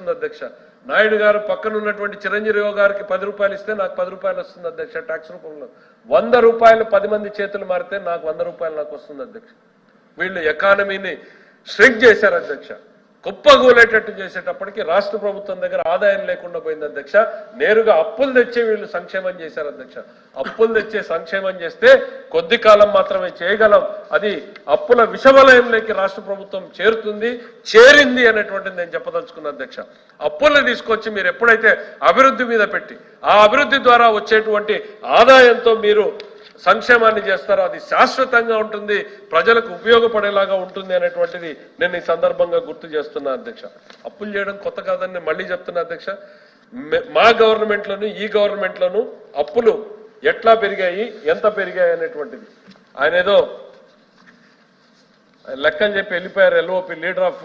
వస్తుంది అధ్యక్ష. నాయుడు గారు పక్కన ఉన్నటువంటి చిరంజీవి గారికి 10 రూపాయలు ఇస్తే నాకు 10 రూపాయలు వస్తుంది అధ్యక్ష ట్యాక్స్ రూపంలో. 100 రూపాయలు 10 మంది చేతులు మారితే నాకు 100 రూపాయలు నాకు వస్తుంది అధ్యక్ష. వీళ్ళు ఎకానమీని ష్రింక్ చేశారు అధ్యక్ష. కుప్పగూలేటట్టు చేసేటప్పటికి రాష్ట్ర ప్రభుత్వం దగ్గర ఆదాయం లేకుండా పోయింది అధ్యక్ష. నేరుగా అప్పులు తెచ్చే వీళ్ళు సంక్షేమం చేశారు అధ్యక్ష. అప్పులు తెచ్చే సంక్షేమం చేస్తే కొద్ది కాలం మాత్రమే చేయగలం, అది అప్పుల విషవలయంలోకి రాష్ట్ర ప్రభుత్వం చేరింది అనేటువంటిది నేను చెప్పదలుచుకున్నా అధ్యక్ష. అప్పుల్ని తీసుకొచ్చి మీరు ఎప్పుడైతే అభివృద్ధి మీద పెట్టి ఆ అభివృద్ధి ద్వారా వచ్చేటువంటి ఆదాయంతో మీరు సంక్షేమాన్ని చేస్తారో అది శాశ్వతంగా ఉంటుంది, ప్రజలకు ఉపయోగపడేలాగా ఉంటుంది అనేటువంటిది నేను ఈ సందర్భంగా గుర్తు చేస్తున్నా అధ్యక్ష. అప్పులు చేయడం కొత్త కాదని నేను మళ్ళీ చెప్తున్నా అధ్యక్ష. మా గవర్నమెంట్లోను ఈ గవర్నమెంట్లోను అప్పులు ఎట్లా పెరిగాయి, ఎంత పెరిగాయి అనేటువంటిది ఆయన ఏదో లెక్కని చెప్పి వెళ్ళిపోయారు. ఎల్ఓపి లీడర్ ఆఫ్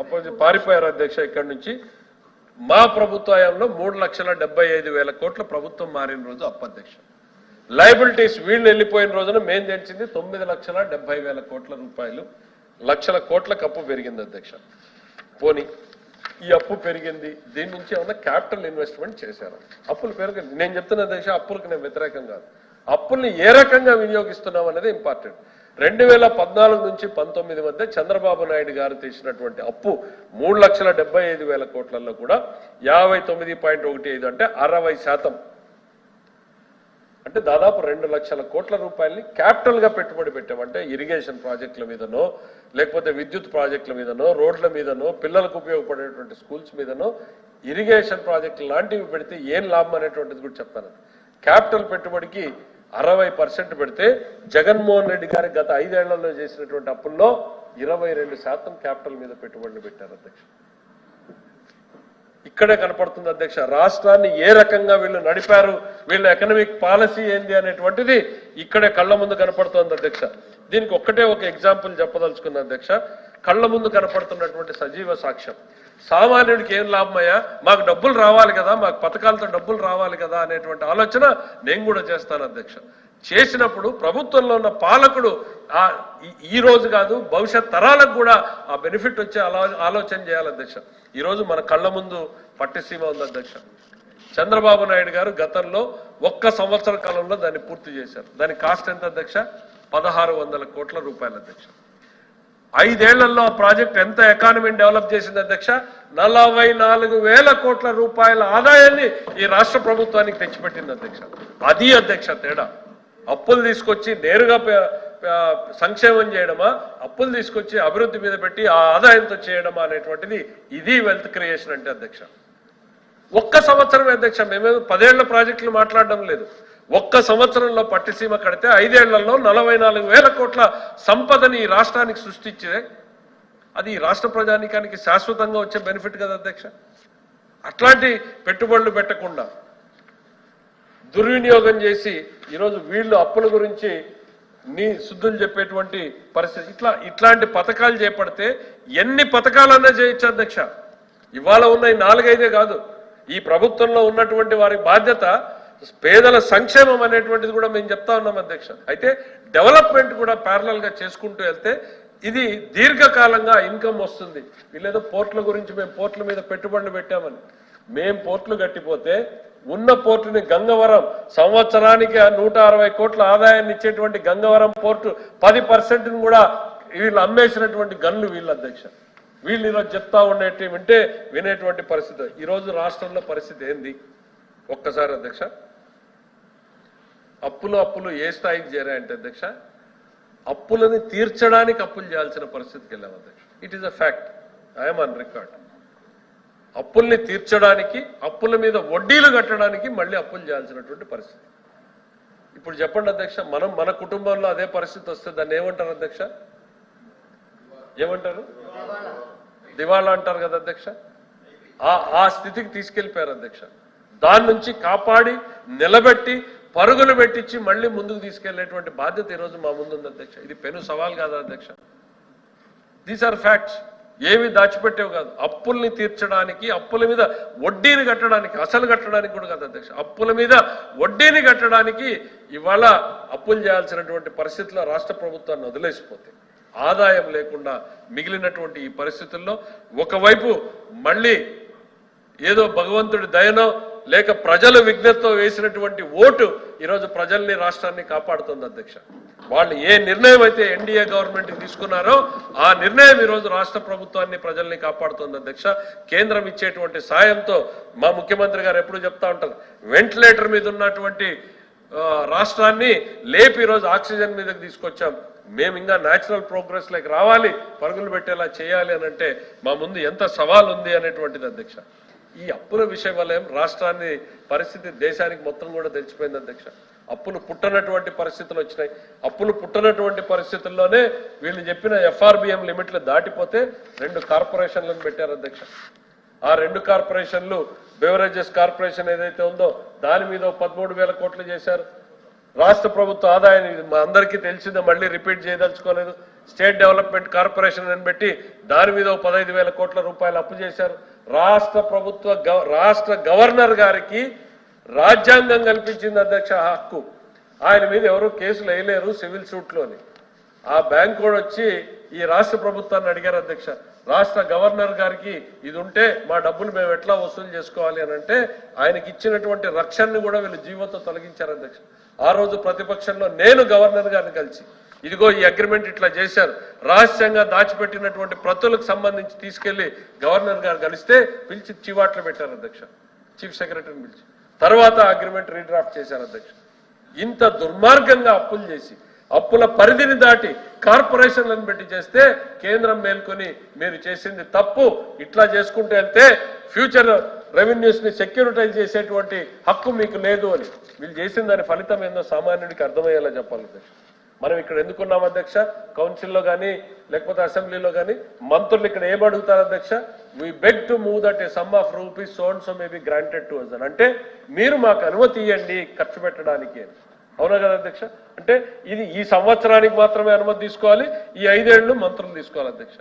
అపోజిషన్ పారిపోయారు అధ్యక్ష ఇక్కడి నుంచి. మా ప్రభుత్వ హయాంలో 3,75,000 కోట్ల ప్రభుత్వం మారిన రోజు అప్పు అధ్యక్ష. లయబిలిటీస్ వీళ్ళు వెళ్ళిపోయిన రోజున మేము తెచ్చింది 9,70,000 కోట్ల రూపాయలు, లక్షల కోట్లకు అప్పు పెరిగింది అధ్యక్ష. పోనీ ఈ అప్పు పెరిగింది, దీని నుంచి ఏమన్నా క్యాపిటల్ ఇన్వెస్ట్మెంట్ చేశారు. అప్పులు పెరిగింది. నేను చెప్తున్న అధ్యక్ష, అప్పులకు నేను వ్యతిరేకం కాదు. అప్పుల్ని ఏ రకంగా వినియోగిస్తున్నాం అనేది ఇంపార్టెంట్. 2014 నుంచి 19 మధ్య చంద్రబాబు నాయుడు గారు తెచ్చినటువంటి అప్పు 3,75,000 కోట్లలో కూడా 59.15 అంటే 60%, అంటే దాదాపు 2 లక్షల కోట్ల రూపాయలని క్యాపిటల్ గా పెట్టుబడి పెట్టామంటే ఇరిగేషన్ ప్రాజెక్టుల మీదనో, లేకపోతే విద్యుత్ ప్రాజెక్టుల మీదనో, రోడ్ల మీదనో, పిల్లలకు ఉపయోగపడేటువంటి స్కూల్స్ మీదనో ఇరిగేషన్ ప్రాజెక్టులు లాంటివి పెడితే ఏం లాభం అనేటువంటిది కూడా చెప్తాను. క్యాపిటల్ పెట్టుబడికి 60% పెడితే జగన్మోహన్ రెడ్డి గారి గత 5 ఏళ్లలో చేసినటువంటి అప్పుల్లో 22% క్యాపిటల్ మీద పెట్టుబడులు పెట్టారు అధ్యక్ష. ఇక్కడే కనపడుతుంది అధ్యక్ష రాష్ట్రాన్ని ఏ రకంగా వీళ్ళు నడిపారు, వీళ్ళ ఎకనామిక్ పాలసీ ఏంది అనేటువంటిది ఇక్కడే కళ్ళ ముందు కనపడుతోంది అధ్యక్ష. దీనికి ఒక్కటే ఒక ఎగ్జాంపుల్ చెప్పదలుచుకున్న అధ్యక్ష. కళ్ళ ముందు కనపడుతున్నటువంటి సజీవ సాక్ష్యం. సామాన్యుడికి ఏం లాభమయ్యా, మాకు డబ్బులు రావాలి కదా, మాకు పథకాలతో డబ్బులు రావాలి కదా అనేటువంటి ఆలోచన నేను కూడా చేస్తాను అధ్యక్ష. చేసినప్పుడు ప్రభుత్వంలో ఉన్న పాలకుడు ఈ రోజు కాదు భవిష్యత్ తరాలకు కూడా ఆ బెనిఫిట్ వచ్చే ఆలోచన చేయాలి అధ్యక్ష. ఈరోజు మన కళ్ళ ముందు పట్టిసీమ ఉంది అధ్యక్ష. చంద్రబాబు నాయుడు గారు గతంలో 1 సంవత్సర కాలంలో దాన్ని పూర్తి చేశారు. దాని కాస్ట్ ఎంత అధ్యక్ష? 1,600 కోట్ల రూపాయలు అధ్యక్ష. 5 ఏళ్లలో ఆ ప్రాజెక్ట్ ఎంత ఎకానమీని డెవలప్ చేసింది అధ్యక్ష? 44,000 కోట్ల రూపాయల ఆదాయాన్ని ఈ రాష్ట్ర ప్రభుత్వానికి తెచ్చిపెట్టింది అధ్యక్ష. అది అధ్యక్ష తేడా. అప్పులు తీసుకొచ్చి నేరుగా సంక్షేమం చేయడమా, అప్పులు తీసుకొచ్చి అభివృద్ధి మీద పెట్టి ఆ ఆదాయంతో చేయడమా అనేటువంటిది ఇది వెల్త్ క్రియేషన్ అంటే అధ్యక్ష. 1 సంవత్సరమే అధ్యక్ష. మేమేదో 10 ఏళ్ల ప్రాజెక్టులు మాట్లాడడం లేదు. 1 సంవత్సరంలో పట్టిసీమ కడితే 5 ఏళ్లలో 44,000 కోట్ల సంపదని ఈ రాష్ట్రానికి సృష్టించే అది ఈ రాష్ట్ర ప్రజానీకానికి శాశ్వతంగా వచ్చే బెనిఫిట్ కదా అధ్యక్ష. అట్లాంటి పెట్టుబడులు పెట్టకుండా దుర్వినియోగం చేసి ఈరోజు వీళ్ళు అప్పుల గురించి శుద్ధులు చెప్పేటువంటి పరిస్థితి. ఇట్లాంటి పథకాలు చేపడితే ఎన్ని పథకాలన్నా చేయొచ్చు అధ్యక్ష. ఇవాళ ఉన్న 4-5 కాదు, ఈ ప్రభుత్వంలో ఉన్నటువంటి వారి బాధ్యత పేదల సంక్షేమం అనేటువంటిది కూడా మేము చెప్తా ఉన్నాం అధ్యక్ష. అయితే డెవలప్మెంట్ కూడా ప్యారలల్ గా చేసుకుంటూ వెళ్తే ఇది దీర్ఘకాలంగా ఇన్కమ్ వస్తుంది. వీళ్ళేదో పోర్టుల గురించి మేము పోర్టుల మీద పెట్టుబడులు పెట్టామని, మేము పోర్టులు కట్టిపోతే ఉన్న పోర్టుని గంగవరం సంవత్సరానికి 160 కోట్ల ఆదాయాన్ని ఇచ్చేటువంటి గంగవరం పోర్టు 10% కూడా వీళ్ళు అమ్మేసినటువంటి గన్లు వీళ్ళు అధ్యక్ష. వీళ్ళు ఈరోజు చెప్తా వింటే వినేటువంటి పరిస్థితి. ఈరోజు రాష్ట్రంలో పరిస్థితి ఏంది ఒక్కసారి అధ్యక్ష. అప్పులు ఏ స్థాయికి చేరాయంటే అధ్యక్ష, అప్పులని తీర్చడానికి అప్పులు చేయాల్సిన పరిస్థితికి వెళ్ళాం అధ్యక్ష. It is a fact, I'm on record. అప్పుల్ని తీర్చడానికి, అప్పుల మీద వడ్డీలు కట్టడానికి మళ్ళీ అప్పులు చేయాల్సినటువంటి పరిస్థితి. ఇప్పుడు చెప్పండి అధ్యక్ష, మన కుటుంబంలో అదే పరిస్థితి వస్తే దాన్ని ఏమంటారు అధ్యక్ష? ఏమంటారు? దివాళా అంటారు కదా అధ్యక్ష. ఆ స్థితికి తీసుకెళ్లిపోయారు అధ్యక్ష. దాని నుంచి కాపాడి నిలబెట్టి పరుగులు పెట్టించి మళ్ళీ ముందుకు తీసుకెళ్లేటువంటి బాధ్యత ఈరోజు మా ముందు ఉంది అధ్యక్ష. ఇది పెను సవాల్ కాదా అధ్యక్ష? These are facts. ఏమి దాచిపెట్టేవి కాదు. అప్పుల్ని తీర్చడానికి, అప్పుల మీద వడ్డీని కట్టడానికి, అసలు కట్టడానికి కూడా కాదు అధ్యక్ష, అప్పుల మీద వడ్డీని కట్టడానికి ఇవాళ అప్పులు చేయాల్సినటువంటి పరిస్థితుల్లో రాష్ట్ర ప్రభుత్వాన్ని వదిలేసిపోతే ఆదాయం లేకుండా మిగిలినటువంటి ఈ పరిస్థితుల్లో ఒకవైపు మళ్ళీ ఏదో భగవంతుడి దయనో లేక ప్రజల విజ్ఞతతో వేసినటువంటి ఓటు ఈరోజు ప్రజల్ని రాష్ట్రాన్ని కాపాడుతుంది అధ్యక్ష. వాళ్ళు ఏ నిర్ణయం అయితే ఎన్డీఏ గవర్నమెంట్ తీసుకున్నారో ఆ నిర్ణయం ఈరోజు రాష్ట్ర ప్రభుత్వాన్ని ప్రజల్ని కాపాడుతుంది అధ్యక్ష. కేంద్రం ఇచ్చేటువంటి సాయంతో మా ముఖ్యమంత్రి గారు ఎప్పుడు చెప్తా ఉంటారు, వెంటిలేటర్ మీద ఉన్నటువంటి రాష్ట్రాన్ని లేపి ఈరోజు ఆక్సిజన్ మీదకి తీసుకొచ్చాం. మేము ఇంకా న్యాచురల్ ప్రోగ్రెస్ లైక్ రావాలి, పరుగులు పెట్టేలా చేయాలి అని అంటే మా ముందు ఎంత సవాల్ ఉంది అనేటువంటిది అధ్యక్ష. ఈ అప్పుల విషయం వల్ల రాష్ట్రాన్ని పరిస్థితి దేశానికి మొత్తం కూడా తెలిసిపోయింది అధ్యక్ష. అప్పులు పుట్టనటువంటి పరిస్థితులు వచ్చినాయి. అప్పులు పుట్టనటువంటి పరిస్థితుల్లోనే వీళ్ళు చెప్పిన FRBM లిమిట్లు దాటిపోతే 2 కార్పొరేషన్లను పెట్టారు అధ్యక్ష. ఆ 2 కార్పొరేషన్లు బెవరేజెస్ కార్పొరేషన్ ఏదైతే ఉందో దాని మీద 13,000 కోట్లు చేశారు. రాష్ట్ర ప్రభుత్వ ఆదాయాన్ని మా అందరికీ తెలిసిందో, మళ్ళీ రిపీట్ చేయదలుచుకోలేదు. స్టేట్ డెవలప్మెంట్ కార్పొరేషన్ అని పెట్టి దాని మీద 15,000 కోట్ల రూపాయలు అప్పు చేశారు. రాష్ట్ర గవర్నర్ గారికి రాజ్యాంగం కల్పించింది అధ్యక్ష హక్కు. ఆయన మీద ఎవరు కేసులు వేయలేరు సివిల్ సూట్లోని. ఆ బ్యాంక్ కూడా వచ్చి ఈ రాష్ట్ర ప్రభుత్వాన్ని అడిగారు అధ్యక్ష, రాష్ట్ర గవర్నర్ గారికి ఇది ఉంటే మా డబ్బులు మేము ఎట్లా వసూలు చేసుకోవాలి అని అంటే ఆయనకి ఇచ్చినటువంటి రక్షణని కూడా వీళ్ళు జీవోతో తొలగించారు అధ్యక్ష. ఆ రోజు ప్రతిపక్షంలో నేను గవర్నర్ గారిని కలిసి ఇదిగో ఈ అగ్రిమెంట్ ఇట్లా చేశారు, రహస్యంగా దాచిపెట్టినటువంటి ప్రతులకు సంబంధించి తీసుకెళ్లి గవర్నర్ గారు కలిస్తే పిలిచి చివాట్లు పెట్టారు అధ్యక్ష, చీఫ్ సెక్రటరీని పిలిచి. తర్వాత అగ్రిమెంట్ రీడ్రాఫ్ట్ చేశారు అధ్యక్ష. ఇంత దుర్మార్గంగా అప్పులు చేసి అప్పుల పరిధిని దాటి కార్పొరేషన్లను పెట్టి చేస్తే కేంద్రం మేల్కొని మీరు చేసింది తప్పు, ఇట్లా చేసుకుంటూ వెళ్తే ఫ్యూచర్ రెవెన్యూస్ ని సెక్యూరిటైజ్ చేసేటువంటి హక్కు మీకు లేదు అని వీళ్ళు చేసిన దాని ఫలితం ఏందో సామాన్యుడికి అర్థమయ్యేలా చెప్పాలి అధ్యక్ష. మనం ఇక్కడ ఎందుకున్నాం అధ్యక్ష, కౌన్సిల్లో కానీ లేకపోతే అసెంబ్లీలో కానీ మంత్రులు ఇక్కడ ఏమడుగుతారు అధ్యక్ష, we beg to move that a sum of rupees so and so may be granted to us అని. అంటే మీరు మాకు అనుమతి ఇవ్వండి ఖర్చు పెట్టడానికి అని. అవునా కదా అధ్యక్ష? అంటే ఇది ఈ సంవత్సరానికి మాత్రమే అనుమతి తీసుకోవాలి, ఈ 5 ఏళ్ళు మంత్రులు తీసుకోవాలి అధ్యక్ష.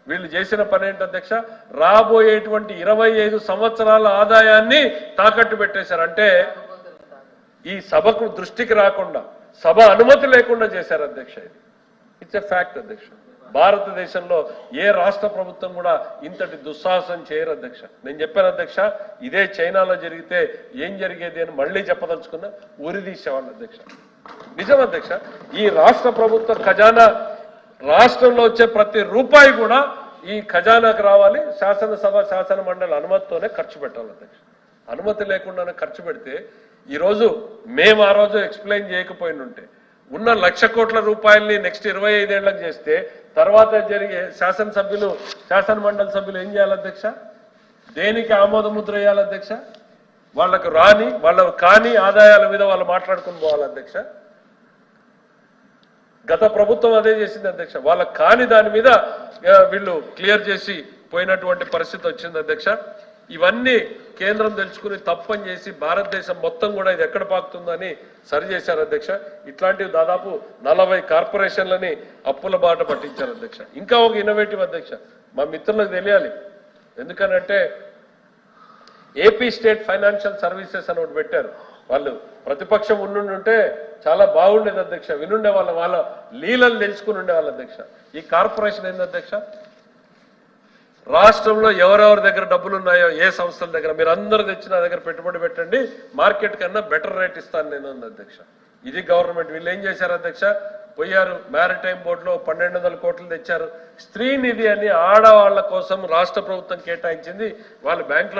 వీళ్ళు చేసిన పని ఏంటి అధ్యక్ష, రాబోయేటువంటి 25 సంవత్సరాల ఆదాయాన్ని తాకట్టు పెట్టేశారు. అంటే ఈ సభకు దృష్టికి రాకుండా, సభ అనుమతి లేకుండా చేశారు అధ్యక్ష. ఇది ఇట్స్ ఎ ఫ్యాక్ట్ అధ్యక్ష. భారతదేశంలో ఏ రాష్ట్ర ప్రభుత్వం కూడా ఇంతటి దుస్సాహసం చేయరు అధ్యక్ష. నేను చెప్పాను అధ్యక్ష, ఇదే చైనాలో జరిగితే ఏం జరిగేది అని మళ్ళీ చెప్పదలుచుకున్నా, ఉరి తీసేవాళ్ళు అధ్యక్ష. నిజం అధ్యక్ష, ఈ రాష్ట్ర ప్రభుత్వ ఖజానా, రాష్ట్రంలో వచ్చే ప్రతి రూపాయి కూడా ఈ ఖజానాకు రావాలి, శాసనసభ శాసన మండలి అనుమతితోనే ఖర్చు పెట్టాలి అధ్యక్ష. అనుమతి లేకుండానే ఖర్చు పెడితే ఈరోజు మేము ఆ రోజు ఎక్స్ప్లెయిన్ చేయకపోయినుంటే ఉన్న 1,00,000 కోట్ల రూపాయల్ని నెక్స్ట్ 25 ఏళ్లకు చేస్తే తర్వాత జరిగే శాసనసభ్యులు శాసన మండలి సభ్యులు ఏం చేయాలి అధ్యక్ష, దేనికి ఆమోద ముద్ర వేయాలి అధ్యక్ష, వాళ్ళకు కాని ఆదాయాల మీద వాళ్ళు మాట్లాడుకుని పోవాలి అధ్యక్ష. గత ప్రభుత్వం అదే చేసింది అధ్యక్ష, వాళ్ళకు కాని దాని మీద వీళ్ళు క్లియర్ చేసి పోయినటువంటి పరిస్థితి వచ్చింది అధ్యక్ష. ఇవన్నీ కేంద్రం తెలుసుకుని తప్పని చేసి భారతదేశం మొత్తం కూడా ఇది ఎక్కడ పాకుతుందని సరి చేశారు అధ్యక్ష. ఇట్లాంటివి దాదాపు 40 కార్పొరేషన్లని అప్పుల బాట పట్టించారు అధ్యక్ష. ఇంకా ఒక ఇన్నోవేటివ్ అధ్యక్ష, మా మిత్రులకు తెలియాలి, ఎందుకనంటే ఏపీ స్టేట్ ఫైనాన్షియల్ సర్వీసెస్ అని ఒకటి పెట్టారు. వాళ్ళు ప్రతిపక్షం ఉండుంటే చాలా బాగుండేది అధ్యక్ష, వినుండే వాళ్ళ లీలలు తెలుసుకుని ఉండేవాళ్ళు అధ్యక్ష. ఈ కార్పొరేషన్ ఏంది అధ్యక్ష, రాష్ట్రంలో ఎవరెవరి దగ్గర డబ్బులు ఉన్నాయో ఏ సంస్థల దగ్గర మీరు అందరూ తెచ్చి నా దగ్గర పెట్టుబడి పెట్టండి, మార్కెట్ కన్నా బెటర్ రేట్ ఇస్తాను నేను ఉంది అధ్యక్ష. ఇది గవర్నమెంట్. వీళ్ళు ఏం చేశారు అధ్యక్ష, పోయారు మ్యారిటైమ్ బోర్డులో 1,200 కోట్లు తెచ్చారు. స్త్రీ నిధి అని ఆడవాళ్ల కోసం రాష్ట్ర ప్రభుత్వం కేటాయించింది, వాళ్ళు బ్యాంకులో